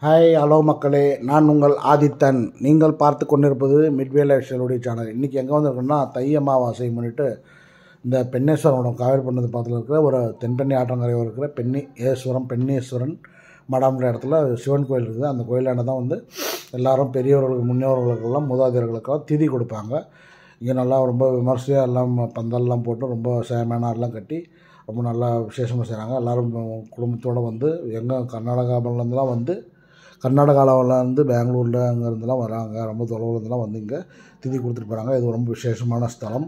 Hi hello மக்களே, நான் உங்கள் ஆதித்தன். நீங்கள் பார்த்து கொண்டிருப்பது மிட்வே லைஃப் ஸ்டைலுடைய சேனல். இன்றைக்கி எங்கே வந்திருக்குன்னா, தை அமாவாசை முன்னிட்டு இந்த பெண்ணேஸ்வரம் காவேரி பண்ணது பக்கத்தில் இருக்கிற ஒரு தென்பெண்ணி ஆற்றங்கரை இருக்கிற பெண்ணேஸ்வரன் மடம்ன்ற இடத்துல சிவன் கோயில் இருக்குது. அந்த கோயிலான தான் வந்து எல்லோரும் பெரியவர்களுக்கு முன்னோர்களுக்கெல்லாம் மூதாதையர்களுக்கெல்லாம் திதி கொடுப்பாங்க. இங்கே நல்லா ரொம்ப விமர்சையாக எல்லாம் பந்தல்லாம் போட்டு ரொம்ப சேமனாரெலாம் கட்டி ரொம்ப நல்லா விசேஷமாக செய்கிறாங்க. எல்லோரும் குடும்பத்தோடு வந்து கர்நாடகாவிலேருந்துலாம் வந்து கர்நாடகாவில் வந்து பெங்களூரில் அங்கேருந்துலாம் வராங்க. ரொம்ப தொலைவுலேருந்துலாம் வந்து இங்கே திதி கொடுத்துட்டு போகிறாங்க. இது ரொம்ப விசேஷமான ஸ்தலம்.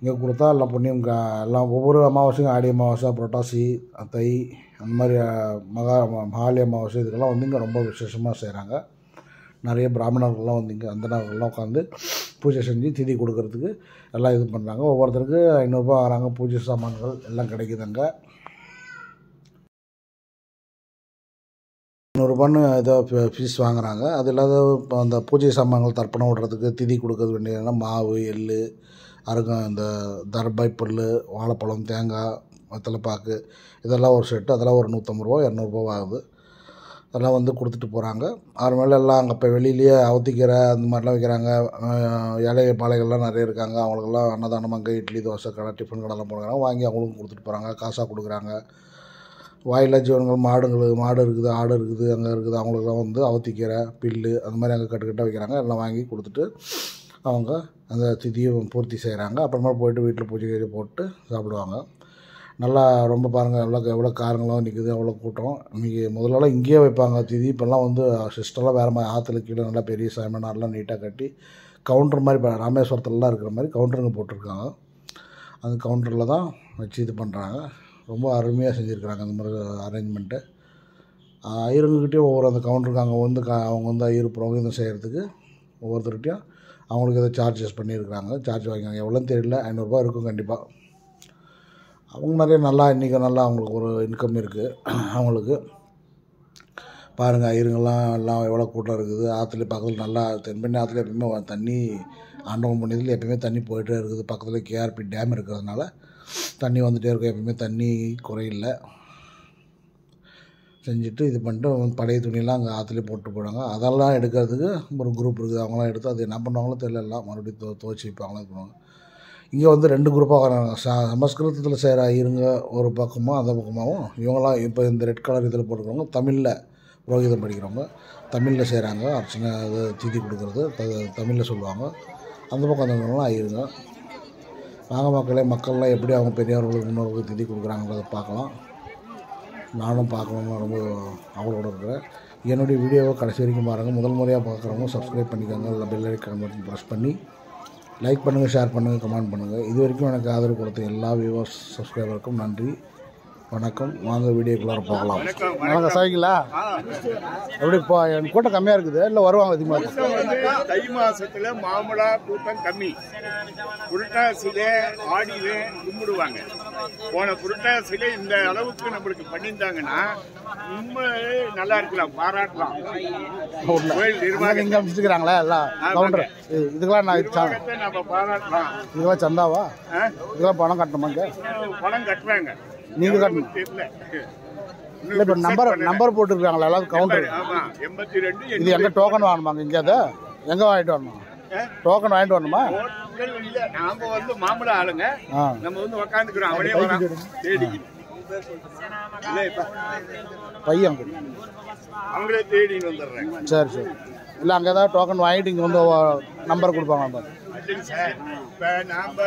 இங்கே கொடுத்தா எல்லாம் புண்ணியம் எல்லாம் ஒவ்வொரு அமாவாசையும் ஆடி அமாவாசை, புரட்டாசி, தை, அந்த மாதிரி மகாலி அமாவாசை இதுக்கெல்லாம் வந்து இங்கே ரொம்ப விசேஷமாக செய்கிறாங்க. நிறைய பிராமணர்கள்லாம் வந்து இங்கே அந்தனர்கள்லாம் உட்காந்து பூஜை செஞ்சு திதி கொடுக்கறதுக்கு எல்லாம் இது பண்ணுறாங்க. ஒவ்வொருத்தருக்கு 500 ரூபா ஆகிறாங்க. பூஜை சாமான்கள் எல்லாம் கிடைக்குதுங்க. 500 ரூபான்னு ஏதோ ஃபீஸ் வாங்குகிறாங்க. அது இல்லாத அந்த பூஜை சாமான்கள் தர்ப்பணம் விடுறதுக்கு திதி கொடுக்க வேண்டியதுனா மாவு, எள், இந்த தர்பாய் புல், வாழைப்பழம், தேங்காய், வெத்தலைப்பாக்கு இதெல்லாம் ஒரு செட்டு. அதெல்லாம் ஒரு 150 ரூபா 200 ரூபா ஆகுது. அதெல்லாம் வந்து கொடுத்துட்டு போகிறாங்க. அது மேலே எல்லாம் அங்கே இப்போ வெளியிலேயே அவத்திக்கீரை அந்த மாதிரிலாம் வைக்கிறாங்க. ஏழை பாளைகள்லாம் நிறைய இருக்காங்க. அவங்களுக்கெல்லாம் அன்னதானம் அங்கே இட்லி, தோசை கடை, டிஃபன் கடைலாம் போடுறாங்க. வாங்கி அவங்களுக்கும் கொடுத்துட்டு போகிறாங்க. காசாக கொடுக்குறாங்க. வாயில்லா ஜீவன்கள் மாடு இருக்குது, ஆடு இருக்குது, அங்கே இருக்குது. அவங்களுக்குலாம் வந்து அவத்திக்கீரை, பில்லு அந்த மாதிரி அங்கே கட்டுக்கட்டாக வைக்கிறாங்க. எல்லாம் வாங்கி கொடுத்துட்டு அவங்க அந்த திதியை பூர்த்தி செய்கிறாங்க. அப்புறமா போய்ட்டு வீட்டில் பூஜை போட்டு சாப்பிடுவாங்க. நல்லா ரொம்ப பாருங்கள், எவ்வளோ காரங்களும் நிற்குது, அவ்வளோ கூட்டம். இன்றைக்கி முதல்லலாம் இங்கேயே வைப்பாங்க திதி. இப்போல்லாம் வந்து சிஸ்டம்லாம் வேறு மாதிரி ஆற்றுல கீழே நல்லா பெரிய சாமினார்லாம் நீட்டாக கட்டி கவுண்டர் மாதிரி இப்போ ராமேஸ்வரத்துலலாம் இருக்கிற மாதிரி கவுண்டருங்க போட்டிருக்காங்க. அந்த கவுண்டரில் தான் வச்சு இது பண்ணுறாங்க. ரொம்ப அருமையாக செஞ்சுருக்குறாங்க அந்த மாதிரி அரேஞ்ச்மெண்ட்டு. ஐயருங்கக்கிட்டேயும் ஒவ்வொரு அந்த கவுண்டருக்கு அங்கே வந்து அவங்க வந்து ஐயர் புரோகிதம் செய்கிறதுக்கு ஒவ்வொருத்தருக்கிட்டையும் அவங்களுக்கு எதாவது சார்ஜஸ் பண்ணியிருக்கிறாங்க. சார்ஜ் வாங்கிக்காங்க. எவ்வளோன்னு தெரியல, 500 ரூபா இருக்கும் கண்டிப்பாக. அவங்க நிறைய நல்லா இன்றைக்கி நல்லா அவங்களுக்கு ஒரு இன்கம் இருக்குது. அவங்களுக்கு பாருங்கள், ஐயருங்கெல்லாம் எல்லாம் எவ்வளோ கூட்டம் இருக்குது. ஆற்றுல பக்கத்தில் நல்லா தென்பெண்ணி ஆற்றுல எப்பயுமே தண்ணி ஆண்டவன் பண்ணியதில் எப்பயுமே தண்ணி போயிட்டே இருக்குது. பக்கத்தில் கேஆர்பி டேம் இருக்கிறதுனால தண்ணி வந்துகிட்டே இருக்கும். எப்பயுமே தண்ணி குறையில்ல. செஞ்சுட்டு இது பண்ணிட்டு பழைய துணியெல்லாம் அங்கே ஆற்றுலேயே போட்டு போடுவாங்க. அதெல்லாம் எடுக்கிறதுக்கு ஒரு குரூப் இருக்குது. அவங்களாம் எடுத்து அது என்ன பண்ணுவாங்களோ தெரியல, எல்லாம் மறுபடியும் துவச்சி வைப்பாங்களோ இது பண்ணுவாங்க. இங்கே வந்து 2 குரூப்பாக வராங்க. சமஸ்கிருதத்தில் செய்கிற ஐயருங்க ஒரு பக்கமும் அந்த பக்கமாகவும், இவங்களாம் இப்போ இந்த ரெட் கலர் இதில் போட்டுக்கிறவங்க தமிழில் புரோகிதம் படிக்கிறவங்க தமிழில் செய்கிறாங்க. அர்ச்சனை இது திதி கொடுக்குறது தமிழில் சொல்லுவாங்க. அந்த பக்கம் வந்தவங்களாம் ஐயருங்க. வாங்க மக்களே, மக்கள்லாம் எப்படி அவங்க பெரியவர்களுக்கு முன்னோர்களுக்கு திதி கொடுக்குறாங்கிறத பார்க்கலாம். நானும் பார்க்கணுன்னு ரொம்ப அவளோட இருக்கிறேன். என்னுடைய வீடியோவை கடைசி வரைக்கும் பாருங்கள். முதல் முறையாக பார்க்குறவங்க சப்ஸ்கிரைப் பண்ணிக்கோங்க. இல்லை பெல் ஐக்கான் பட்டன் ப்ரெஸ் பண்ணி லைக் பண்ணுங்கள், ஷேர் பண்ணுங்கள், கமெண்ட் பண்ணுங்கள். இது வரைக்கும் எனக்கு ஆதரவு கொடுத்த எல்லா வியூவர்ஸ் சப்ஸ்கிரைபருக்கும் நன்றி, வணக்கம். வாங்க வீடியோக்குள்ளார போகலாம். வணக்கம் சாய்ங்களா, எப்படி இப்போ என் கூட்டம் கம்மியாக இருக்குது இல்லை வருவாங்க அதிகமாக? தை மாதத்தில் மாமூலா கூட்டம் கம்மி. புரட்டாசியிலே ஆடியிலே கும்பிடுவாங்க. போன புரட்டாசியிலே இந்த அளவுக்கு நம்மளுக்கு பண்ணியிருந்தாங்கன்னா ரொம்ப நல்லா இருக்கலாம், பாராட்டலாம். கோயில் நிர்வாகம் இங்கே அமைச்சிருக்கிறாங்களா எல்லாம் கவுண்டர்? இதுக்கெல்லாம் நம்ம பாராட்டலாம். இதெல்லாம் சந்தாவா? இதெல்லாம் பணம் கட்டணுமாங்க? பணம் கட்டுறாங்க. நீங்கள் கட்டணும் தெரியல. இல்லை இப்போ நம்பர் போட்டுருக்காங்களா எல்லாம் கவுண்டர்? 82. இது எங்கே டோக்கன் வாங்கணுமாங்க? இங்கே அதை எங்கே வாங்கிட்டு வரணும்? டோக்கன் வாங்கிட்டு வரணுமா? இல்ல, நாம வந்து மாமூலா ஆளுங்க. நம்ம வந்து உக்காந்துக்கிறோம். அவனே வரான் தேடிக்கிட்டு. பையன் அவங்களே தேடின்னு வந்துடுறாங்க. சரி சரி. இல்லை அங்கே ஏதாவது டோக்கன் வாங்கிட்டு இங்கே வந்து நம்பர் கொடுப்பாங்க. சார் இப்போ நாம்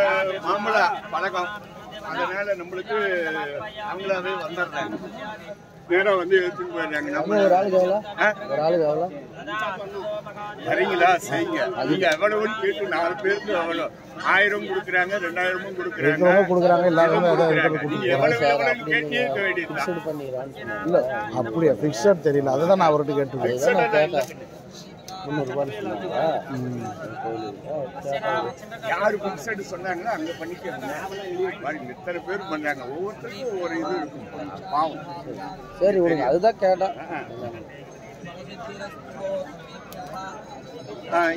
மாமூலா பழக்கம், அதனால நம்மளுக்கு அவங்களாவே வந்துடுறாங்க. நேரம் வந்து எடுத்துட்டு போயிடுறாங்க. நம்ம ஒரு ஆளுக்கு எவ்வளோ வரீங்களா செய்யுங்க. நீங்க எவ்வளவு கேட்டு 4 பேருக்கு எவ்வளோ 1000 கொடுக்குறாங்க, 2000 கொடுக்குறாங்க. எல்லாருமே கேட்டு வேண்டியது. இல்லை அப்படியா ஃபிக்ஸட் தெரியல, அதுதான் நான் அவர்கிட்ட கேட்டுருக்கேன். 300 யாரு பிக்சட் சொன்னாங்களோ அங்க பண்ணிக்கிறாங்க. இத்தனை பேர் பண்றாங்க. ஒவ்வொருத்தருக்கும் ஒரு இது இருக்கும். பாவம். சரி விடுங்க, அதுதான் கேட்டேன்.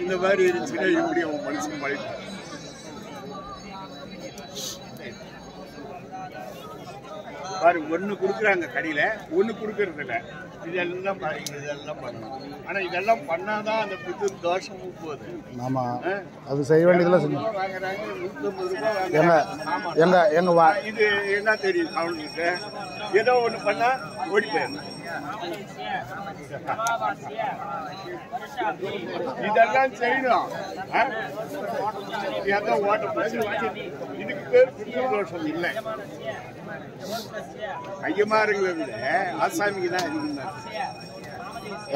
இந்த மாதிரி இருந்துச்சுன்னா இப்படி அவன் மனுஷன் பழிப்பான். பாருங்க ஒன்று கொடுக்குறாங்க கடையில், ஒன்று கொடுக்கறது இல்லை. இதெல்லாம் பாருங்க, இதெல்லாம் பண்ணணும். ஆனால் இதெல்லாம் பண்ணாதான் அந்த புது தோஷமும் போகுது. ஆமாம், அது செய்ய வேண்டியதெல்லாம் செஞ்சு வாங்குறாங்க, 150 ரூபாய் இது என்ன தெரியும் அவனுக்கு? ஏதோ ஒன்று பண்ணா ஓடி போயிடணும். இதெல்லாம் செய்யணும். இதுக்கு பேர் புத்திர தோஷம் இல்லை. ஐயமாருங்களை விட ஆசாமிக்கு தான் அதிகமாக.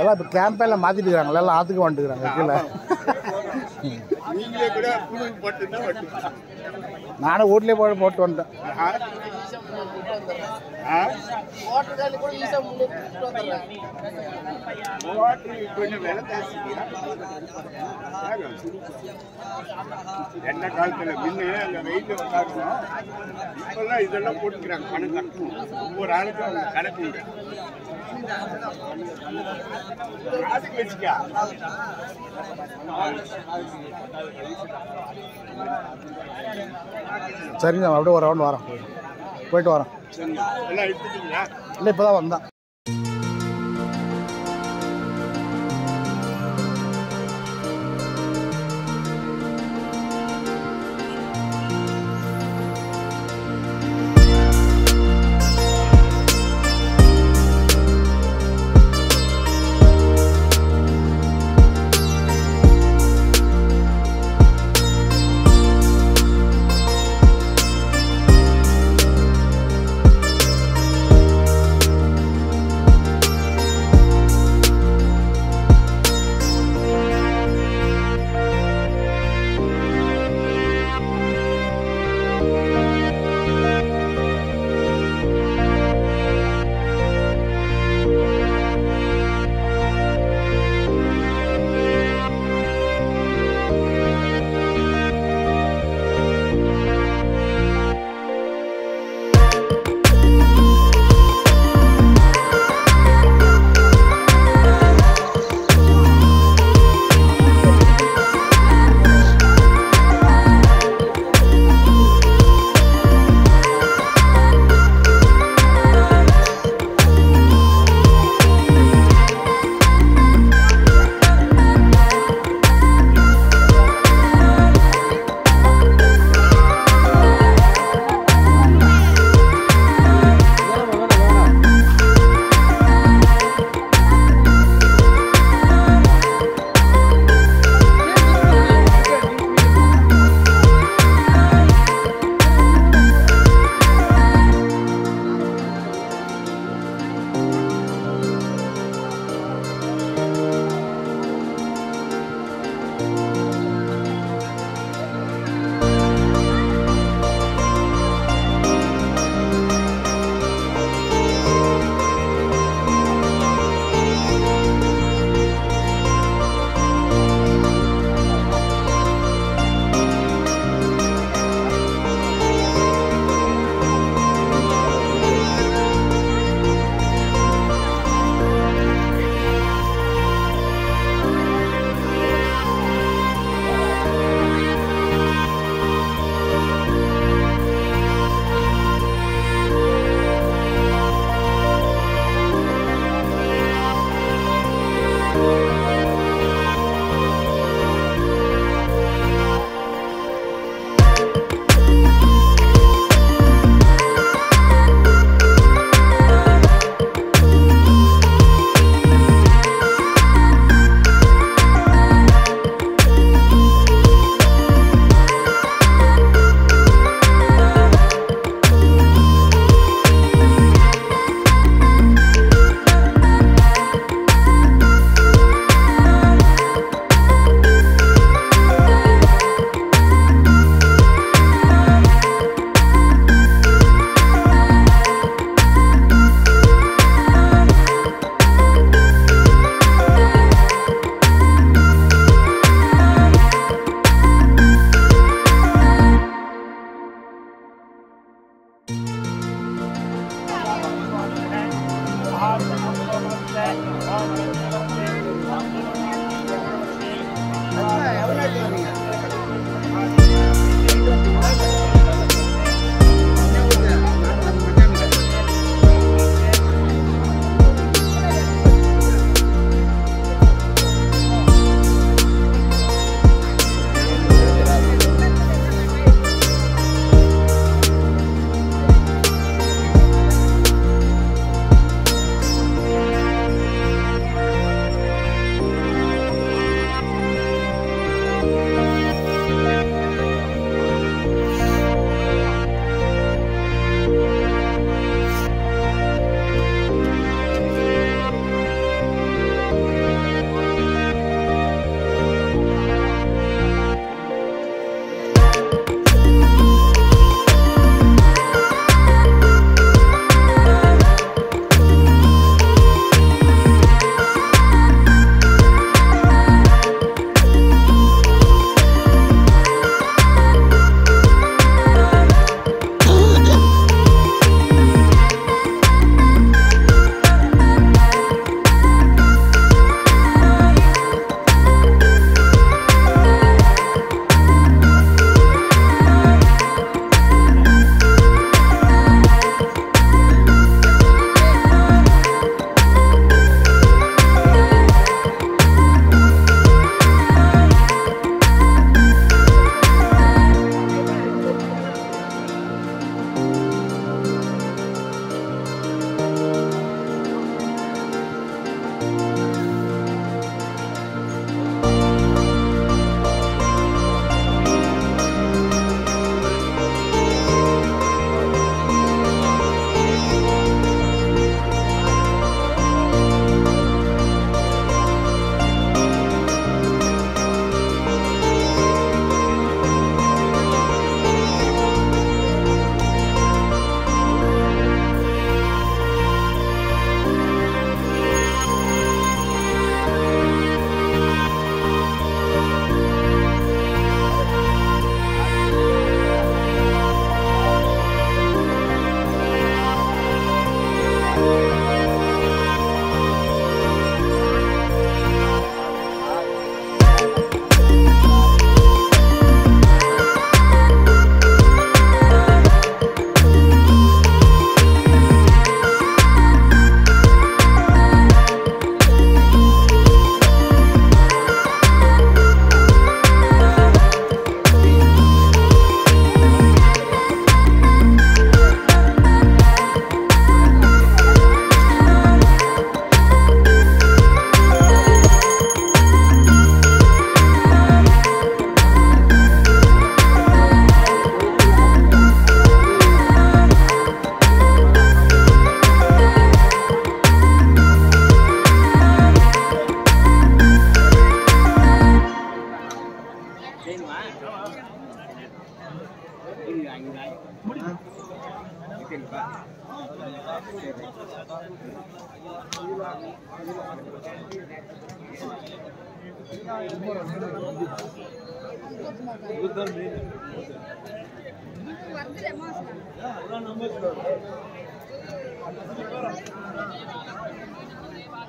எல்லாம் இப்போ கேம்பெல்லாம் மாற்றிட்டு இருக்காங்களா, எல்லாம் ஆற்றுக்கு வந்துட்டுக்கிறாங்க கீழே. நீங்களே கூட புழு போட்டுதான் வட்டு. நானும் வீட்லேயே போட்டு வந்துட்டேன். கொஞ்சம் விலை ஜாஸ்தி. என்ன காலத்துல முன்ன அந்த வெயிட்ல உட்காரணும், இப்பெல்லாம் இதெல்லாம் போட்டுக்கிறாங்க. பணம் கட்டணும், ஒவ்வொரு ஆளுக்கும் அவங்க கணக்கு உண்டு. அதுக்கு வச்சுக்கா சரிங்க, அப்படியே ஒரு ரவுண்ட் வரேன், போயிட்டு வரேன். எல்லாம் எடுத்துட்டீங்களா? இல்லை, இப்போ தான் வந்தேன்.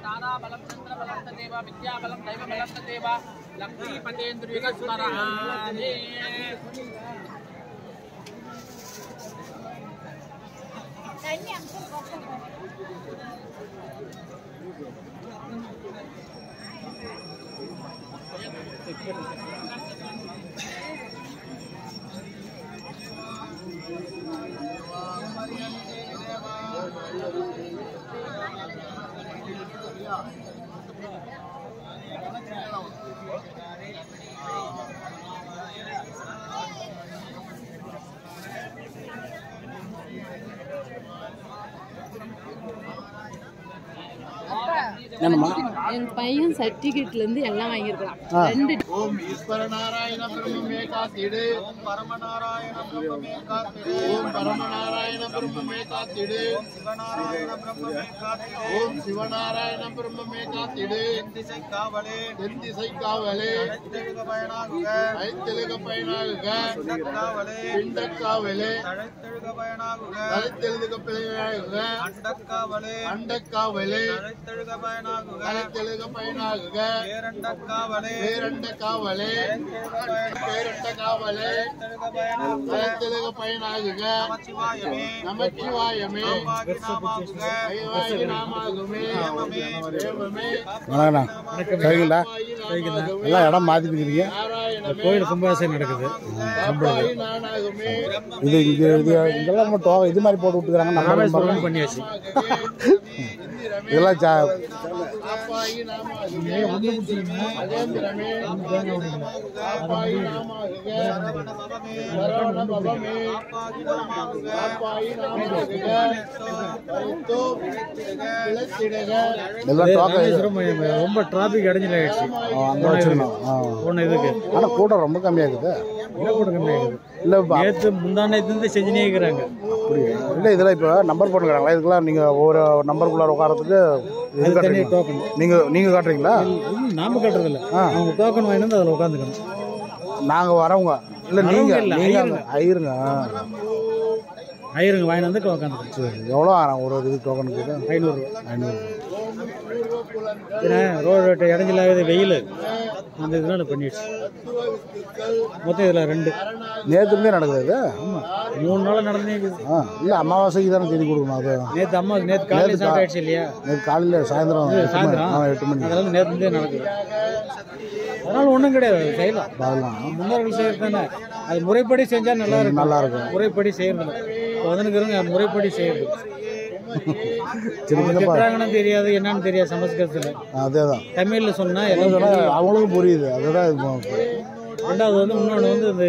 दादा बलम चंद्र बलम तदेव विद्या बलम दैव बलम तदेव लक्ष्मी पतेन्द्रिय स्मरामि என் பையன் சர்டிபிகேட்ல இருந்து எல்லாம் வாங்கியிருக்கலாம். ரெண்டு ஓம் ஈஸ்வர நாராயண பிரம்மே காத்திடு. ஓம் பரம நாராயண பிரம்மே காத்திடு. ஓம் பரம நாராயண பிரம்மே காத்திடு. ஓம் சிவநாராயண பிரம்மே காத்திடு. ஓம் சிவநாராயண பிரம்மே காத்திடு. தென்திசை காவலே தென்திசை காவலே ஐத்தெழுக பயனாகுக ஐத்தெழுக பயனாகுக பிண்டக்காவலே பிண்டக்காவலே தழைத்தெழுக பயனாகுக தழைத்தெழுக பயனாகுக அண்டக்காவலே அண்டக்காவலே தழைத்தெழுக பயனாகுக தழைத்தெழுக பயனாகுக பேரண்டக்காவலே பேரண்டக்காவலே பேரண்டக்காவலே தழைத்தெழுக பயனாகுக நமச்சிவாயமே நமச்சிவாயமே ஐவாகி நாமாகுமே தேவமே. வணக்கண்ணா, சரிங்களா? எல்லாம் இடம் மாற்றிக்கிறீங்க. கோயில் கும்பாபிஷேகம் நடக்குது. இது இதெல்லாம் மட்டும் இது மாதிரி போட்டு விட்டுக்கிறாங்க. நம்ம பண்ணியாச்சு. இதெல்லாம் ரொம்ப டிராபிக் அடைஞ்சலாயிடுச்சு. ஒன்று இதுக்கு ஆனால் கூட்டம் ரொம்ப கம்மியாக இருக்குது. என்ன கூட்டம் கம்மியாகுது? இல்லை நேற்று முந்தானேருந்து செஞ்சுனே இருக்கிறாங்க. அப்படி இல்லை, இதெல்லாம் இப்போ நம்பர் போட்டுக்கிறாங்களா? இதுக்கெல்லாம் நீங்கள் ஒவ்வொரு நம்பருக்குள்ளார உட்காரத்துக்கு இது கட்டுறீங்க. டோக்கன் நீங்கள் காட்டுறீங்களா? நாம கட்டுறதில்ல, அவங்க டோக்கன் வாங்கி வந்து அதில் உட்காந்துக்கணும். நாங்கள் வரவங்க இல்லை, நீங்கள் ஐயருங்க ஐயருங்க வாங்கி வந்து உட்காந்துக்கணும். சரி, எவ்வளோ ஆகும் ஒரு இது டோக்கனுக்கு? 500. 500. ஏன்னா ரோடு இடைஞ்சலாகுது, வெயில் அந்த இதனால பண்ணிடுச்சு. மொத்தம் இதில் 2 நேற்றுமே நடக்குது இது. ஆமாம், 3 நாளாக நடந்தே இருக்குது. இல்லை, அமாவாசைக்கு தானே தேதி கொடுக்கணும். அது நேற்று காலையில் ஸ்டார்ட் ஆகிடுச்சு இல்லையா? நேற்று காலையில் சாயந்தரம் 8 மணி. அதெல்லாம் நேற்றுலேருந்தே நடக்குது. அதனால் ஒன்றும் கிடையாது, செய்யலாம். முன்னோர்கள் செய்கிறது தானே, அது முறைப்படி செஞ்சால் நல்லா இருக்கும். நல்லா இருக்கும். முறைப்படி செய்யறதில்ல. பதினஞ்சுக்கு முறைப்படி செய்யறது. திட்டுறாங்கன்னு தெரியாது, என்னன்னு தெரியாது சமஸ்கிருதத்தில். அதேதான் தமிழில் சொன்னால் எல்லாம் அவங்களுக்கும் புரியுது. அதுதான். ரெண்டாவது வந்து இன்னொன்று வந்து இந்த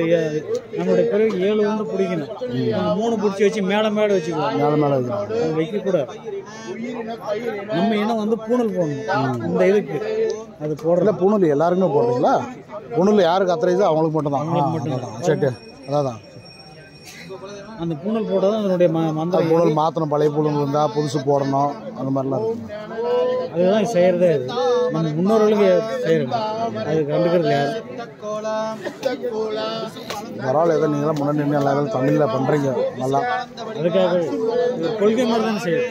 நம்மளுடைய பிறகு 7 வந்து பிடிக்கணும். 3 பிடிச்சி வச்சு மேலே வச்சுக்கலாம். மேலே அது வைக்கக்கூடாது. நம்ம இனம் வந்து பூணல் போடணும் இந்த இதுக்கு. அது போடல. பூணல் எல்லாருக்குமே போடுறீங்களா? பூணல் யாருக்கு அத்தனை அவங்களுக்கு மட்டும்தான். சரி, அதான் அந்த பூணல் போட்டால் தான் அதனுடைய மந்திரம். பூணல் மாற்றணும், பழைய பூணல் இருந்தால் புதுசு போடணும், அந்த மாதிரிலாம் இருக்கும். அதுதான் செய்கிறதே. அது நம்ம முன்னோர்களுக்கு செய்கிறது, அது கண்டுக்கிறது யார்? பரவாயில்ல, ஏதோ நீங்களாம் முன்னாடி நின்று எல்லாரும் தமிழில் பண்ணுறீங்க நல்லா. அதுக்காக கொள்கை மாதிரி தான் செய்யுது.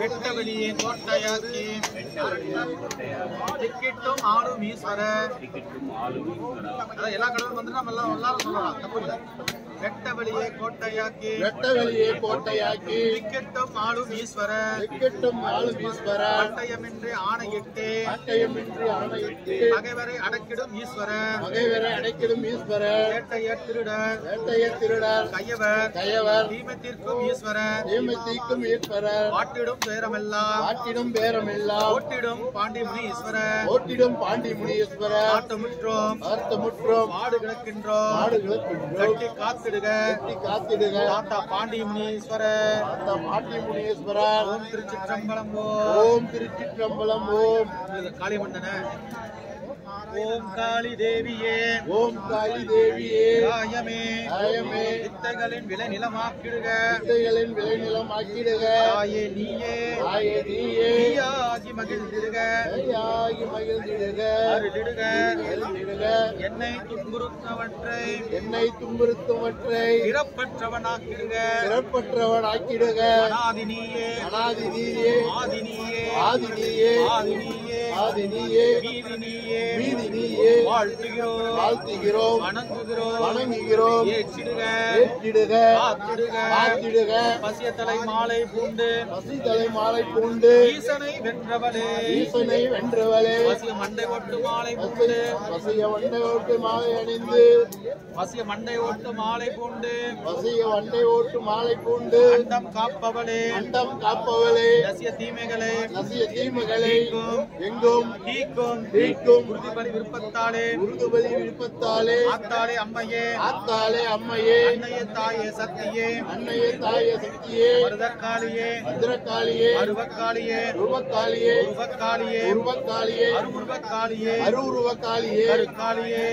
வெட்டவெளியே கோட்டையாக்கி டிக்கெட்டும் ஆளும் ஈஸ்வர. எல்லா கடவுளும் வந்து நம்ம எல்லாரும் சொல்லலாம், தப்பு இல்லை. வெட்டவெளியை கோட்டையாக்கி திக்கெட்டும் ஆளும் ஈஸ்வரர் பட்டயமின்றி ஆணையிட்டு பகைவரை அடக்கிடும் ஈஸ்வரர் வேட்டைய திருடர் கையவர் தீமை தீர்க்கும் ஈஸ்வரர் ஆட்டிடும் பேரமெல்லாம் ஓட்டிடும் பாண்டி முனி ஈஸ்வரர் ஆட்டமுற்றோம் ஆடு கிடக்கின்றோம் கட்டி காத்திடுக தாத்தா பாண்டி முனீஸ்வரர் ஓம் திருச்சிற்றம்பலம் ஓம் காளிமண்டன ஓம் காளி தேவியே காயமே வித்தைகளின் விலை நிலமாக்கிடுக தாயே நீயே ஆகி மகிழ்ந்திடுக அருளிடுக என்னை துன்புறுத்தவற்றை பிறப்பற்றவனாக்கிடுக அனாதி நீயே மீதி நீயே வாழ்த்துகிறோம் வணங்குகிறோம் ஏற்றிடுக காத்திடுக பசியத்தலை மாலை பூண்டு ஈசனை வென்றவளே பசிய மண்டை ஓட்டு மாலை அணிந்து பசிய மண்டை ஓட்டு மாலை பூண்டு அண்டம் காப்பவளே நசிய தீமைகளை எங்கும் தீக்கும் உறுதிபலி விருப்பத்தாலே ஆத்தாளே அம்மையே அன்னையே தாயே சக்தியே மருதக்காளியே அருவக்காளியே அருவுருவக்காளியே கருக்காளியே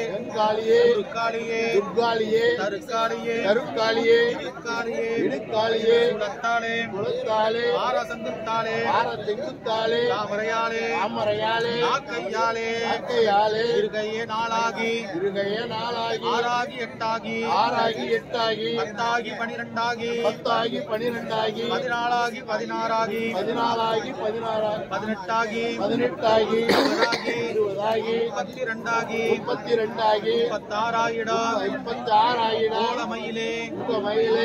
தருக்காளியே இடுக்காளியே குலத்தாலே ஆரசங்குத்தாலே தாமரையாலே ஆக்கையாலே இருகையே நாளாகி ஆறாகி எட்டாகி பத்தாகி பனிரெண்டாகி பதினாலாகி பதினாறாகி பதினெட்டாகி இருபதாகி முப்பத்திரெண்டாகி முப்பத்தாறாயிடம் ஓலமயிலே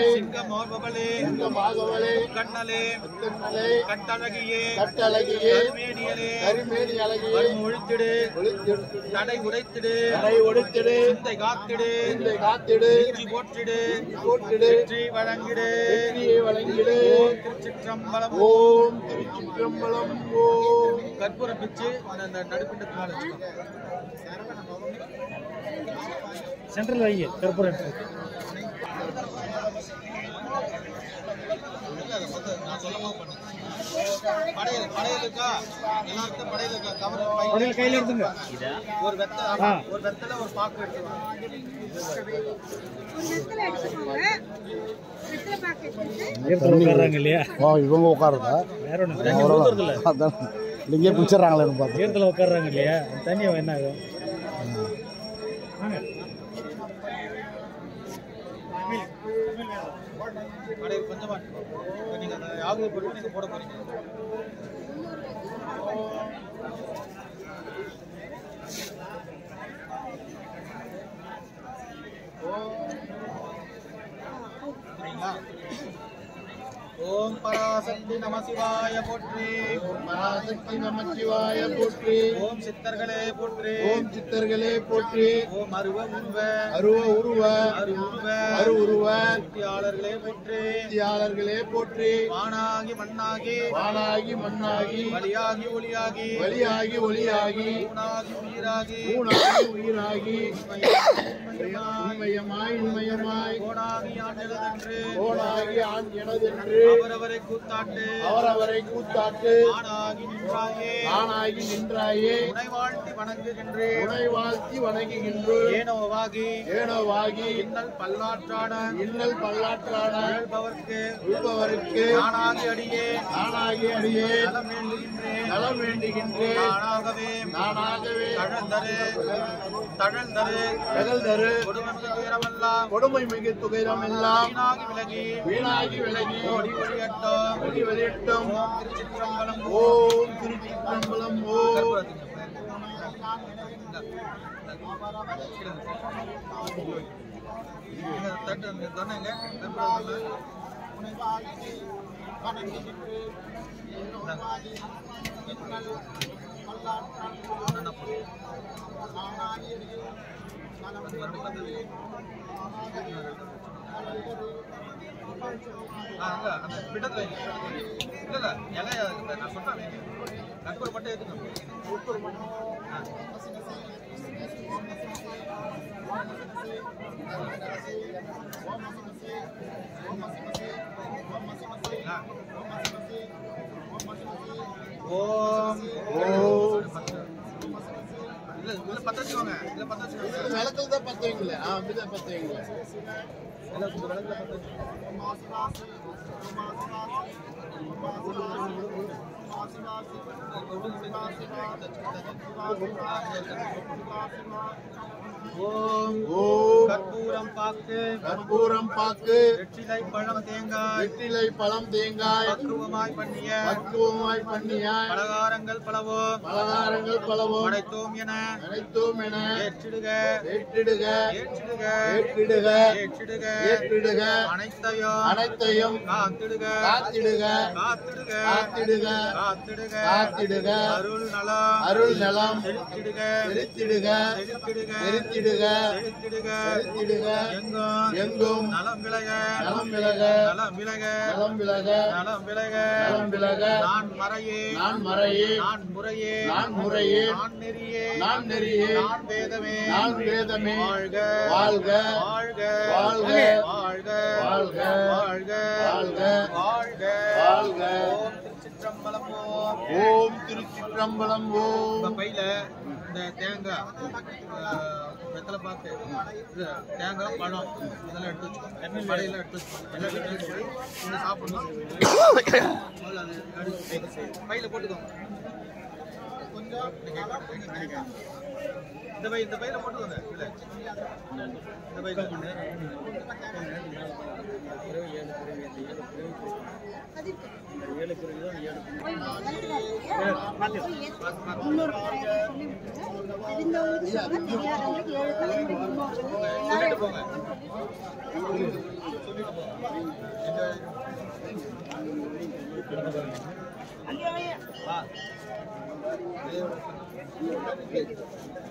சிங்கமோர்பவளே கண்ணலே கட்டழகியே கருமேனி அழகியே தடை உடைத்திடு சிந்தை காத்திடு போற்றிடு வெற்றி வழங்கிடு திருச்சிற்றம்பலம் ஓம் கற்பூரம் பிச்சு அந்த நடுப்பிண்டத்தினால சென்ட்ரல் வைங்க கற்பூரம் நான் சொல்லமா பண்ணேன் படையல் இருக்கா எல்லாருக்கும் படையல் இருக்கா கவர் கையில எடுத்துங்க ஒரு வெத்தலை ஒரு பாக்கு எடுத்துவாங்க இல்லையா இவங்க உட்காருங்க வேற ஒண்ணு அதான் இங்கே பிடிச்சிடறாங்களேன்னு பார்த்து ஈரத்தில் உட்காடுறாங்க இல்லையா தண்ணி என்ன ஆகும் கொஞ்சமா நீங்க ஆகுது போட்டு நீங்க போட போறீங்க ஓம் பராசக்தி நம சிவாய போற்றி ஓம் சித்தர்களே போற்றி ஓம் அருவ உருவ சித்தியாளர்களே போற்றி வானாகி மண்ணாகி வலியாகி ஒளியாகி ஊனாகி உயிராகி உண்மையமாய் கோடாகி ஆண் எனதென்று அவரவரை கூத்தாட்டு ஆனாகி நின்றாயே உனை வாழ்த்தி வணங்குகின்றேன் ஏனோவாகி இன்னல் பல்லாற்றான உள்பவர்க்கு நானாகி அடியே நலம் வேண்டுகின்றேன் நானாகவே தழல்தரு கொடுமை மிகு துயரமெல்லாம் வீணாகி விலகி ஓடி வெளியட்டும் ஓம் திருச்சிற்றம்பலம் ஓம் தட்டு சொன்னேங்க அந்த பிடத்துல இல்ல இலைய நான் சொன்னேன் கற்பூரம் மட்டும் ஏற்றுக்கணும். ஓம் ஓம் இல்ல இதுல பத்த வச்சுக்கோங்க. இதுல பத்த வச்சுக்கோங்க. விளக்குல தான் பத்த வைங்களே. அப்படிதான் பத்த வைங்களே. இல்ல இந்த விளக்குல பத்த ஓம் ஓம் கற்பூரம் பாக்கு கற்பூரம் பாக்கு வெற்றிலை பழம் தேங்காய் வெற்றிலை பழம் தேங்காய் பக்குவமாய் பண்ணிய பலகாரங்கள் பலவோ படைத்தோம் என ஏற்றிடுக அனைத்தையும் காத்திடுக அருள் நலம் செலுத்திடுக எங்கும் நலம் விலக நான் முறையே நான் நெறியே நான் வேதமே வாழ்க ஓம் திருச்சிற்றம்பலம் ஓம். பையில இந்த தேங்காய் வெத்தலை பார்த்து தேங்காய் பழம் இதெல்லாம் எடுத்து வச்சுக்கோங்க. படையெல்லாம் எடுத்து வச்சுக்கோங்க. எல்லாம் எடுத்து வச்சு நீங்கள் சாப்பிடணும். அது பையில போட்டுக்கோங்க. இந்த பையில போட்டுக்கோங்க. இல்லை இந்த பையில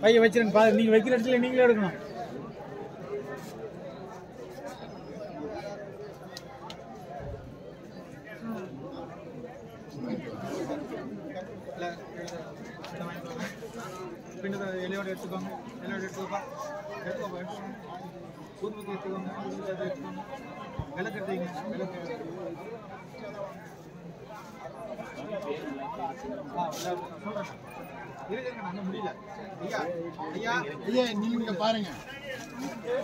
பைய வச்சிருங்க பாரு. நீங்க வைக்கிற இடத்துல நீங்களே எடுக்கணும். இலையோட எடுத்துக்கோங்க. கூர்முக்கு எடுத்துக்கோங்க. விளக்கு எடுத்துங்க. சொல்றேன் முடியல. ஐயா நீங்க பாருங்க.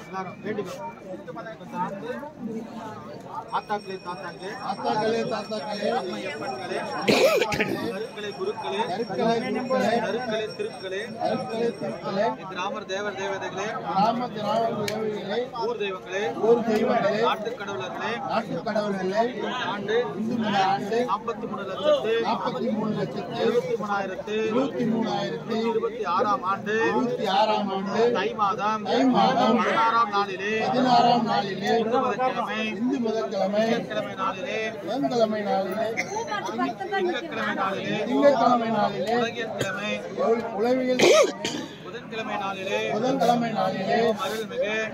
எல்லாரும் வேண்டிக்கோ. ஆத்தாக்களே கருக்களே குருக்களே திருக்களே கிராமர் தேவர் தேவதைகளே ஊர் தெய்வங்களே நாட்டுக் கடவுளர்களே ஆண்டு 43,23,23,26ஆம் ஆண்டு தை மாதம் 16ஆம் நாளிலே இந்து முதற்கிழமை திங்கட்கிழமை நாளிலே உலகியல் புதன்கிழமை நாளிலே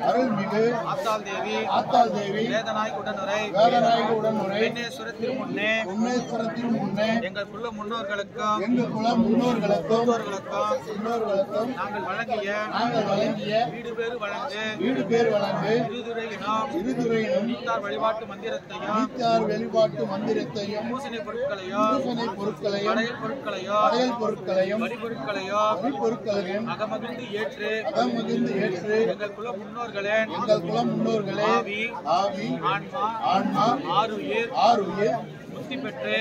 அருள்மிகு ஆத்தாள் தேவி வேதநாயக உடனுரை விக்னேஸ்வர திருமுன்னே எங்கள் குல முன்னோர்களுக்கும் நாங்கள் வழங்கிய வீடு பேர் வழங்கு இருதுரையினும் நீத்தார் வழிபாட்டு மந்திரத்தையும் பூசணை பொருட்களையும் படையல் பொருட்களையும் வழிபொருட்களையும் அகமகிழ்ந்து ஏற்று எங்கள் குல முன்னோர்களே ஆவி ஆன்மா ஆறுயிர் முக்தி பெற்று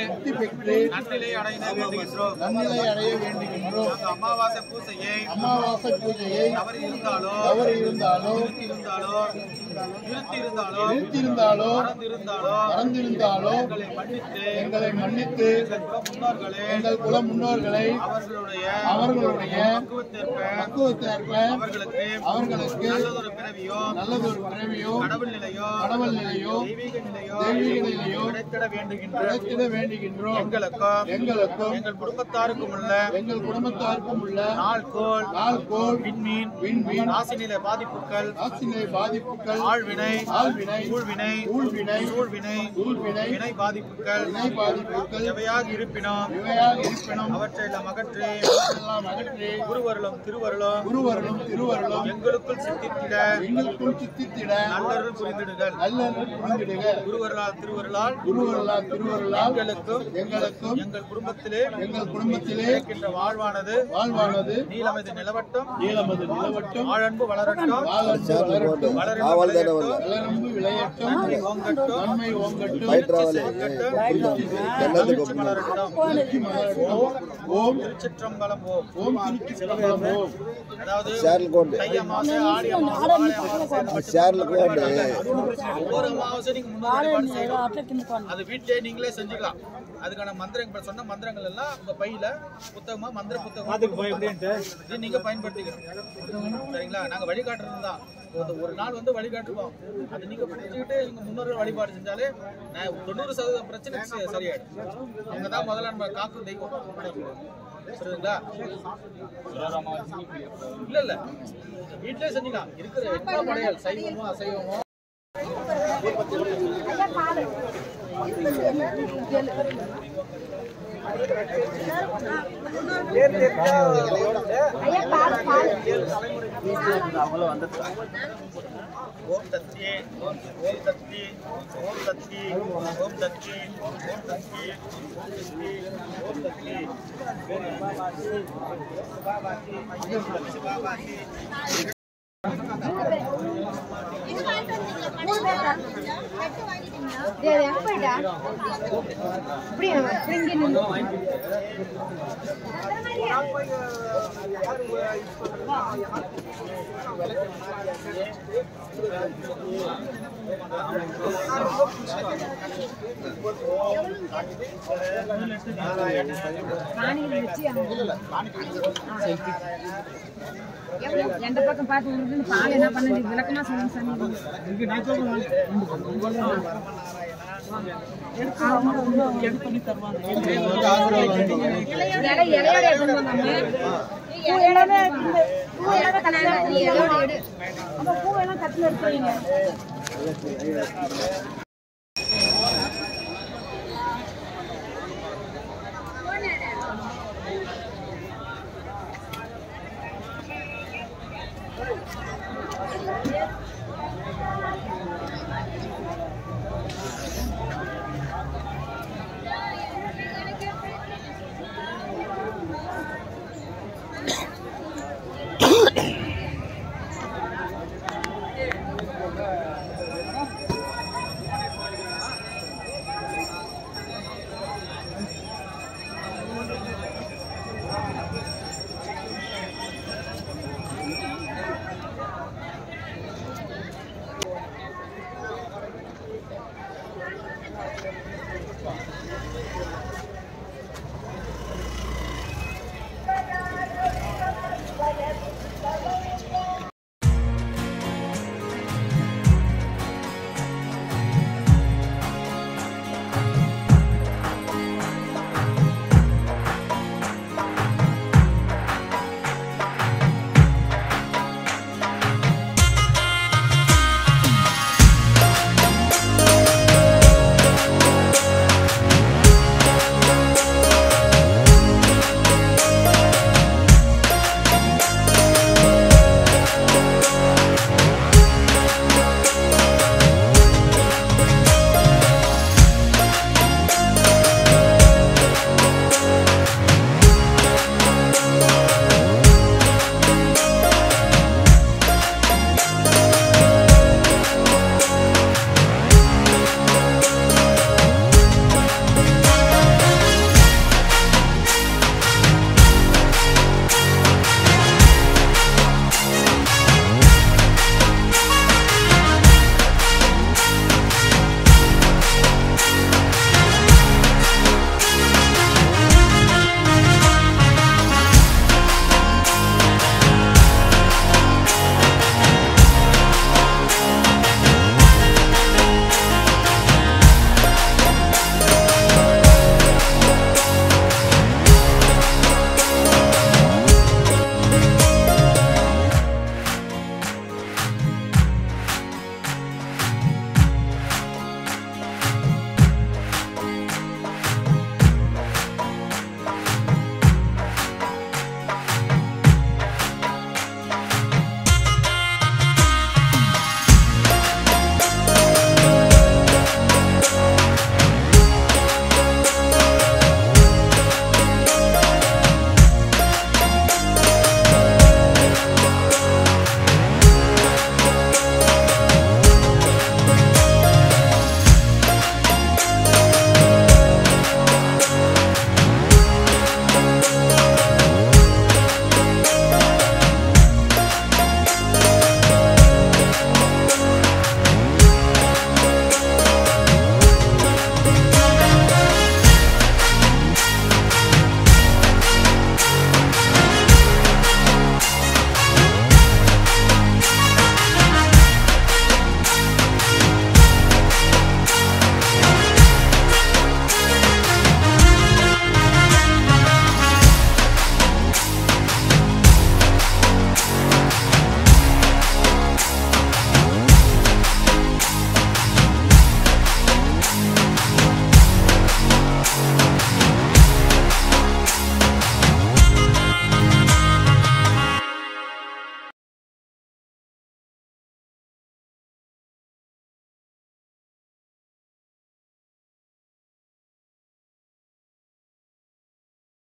நன்னிலை அடைய வேண்டுகின்றோம். அமாவாசை பூஜையை தவறு இருந்தாலோ நிறுத்தியிருந்தாலோ மறந்திருந்தாலோ எங்களை மன்னித்து எங்கள் குல முன்னோர்களை அவர்களுடைய பக்குவத்திற்க அவர்களுக்கு நல்லதொரு பிறவியோ கடவுள் நிலையோ தெய்வீக நிலையோ கிடைத்திட வேண்டுகின்றோம். எங்களுக்கும் எங்கள் குடும்பத்தாருக்கும் உள்ள நாள்கோள் விண்மீன் ராசிநிலை பாதிப்புகள் ஆழ்வினை ஊழ்வினை வினை பாதிப்புகள் எவையாக இருப்பினும் அவற்றையெல்லாம் அகற்றி குருவருளும் திருவருளும் எங்களுக்குள் சித்தித்திட நல்லருள் புரிந்திடுங்கள். குருவருளால் திருவருளால் எங்களுக்கும் எங்கள் குடும்பத்திலே இருக்கின்ற வாழ்வானது நீலமது நிலவட்டும் வாழன்பு வளரட்டும் வளரம்பு விளையட்டும் நன்மை ஓங்கட்டும் வளரட்டும். ஓம் திருச்சிற்றம்பலம். ஓம் திருச்சிற்றம்பலம். அதாவது தை அமாவாசை ஆடி அமாவாசை ஒவ்வொரு அமாவாசை நீங்க முன்னாடி செய்யலாம். அது வீட்டிலே நீங்களே செஞ்சுக்கலாம். அதுக்கான மந்திரங்கள் சொன்ன மந்திரங்கள் எல்லாம் உங்க பையில புத்தகமா மந்திர புத்தகம் நீங்க பயன்படுத்திக்கணும். சரிங்களா? நாங்க வழிகாட்டுறது தான். ஒரு நாள் வந்து வழிகாட்டுவோம். அது நீங்க படிச்சுக்கிட்டு நீங்க முன்னோர்கள் வழிபாடு செஞ்சாலே 90% பிரச்சனை சரியாயிடும். அவங்க தான் முதல்ல நம்ம காக்கும் தெய்வம். சரிங்களா? இல்ல வீட்டிலே செஞ்சுக்கலாம். இருக்கிற எல்லா படைகள் சைவமோ அசைவமோ ஓம் தத்தி ஓம் தத்தி ஓம் தத்தி ஓம் தத்தி ஓம் தத்தி ஓம் தத்தி எந்த பக்கம் பார்த்து பால் என்ன பண்ண விளக்கமா சொல்லுங்க சாமி.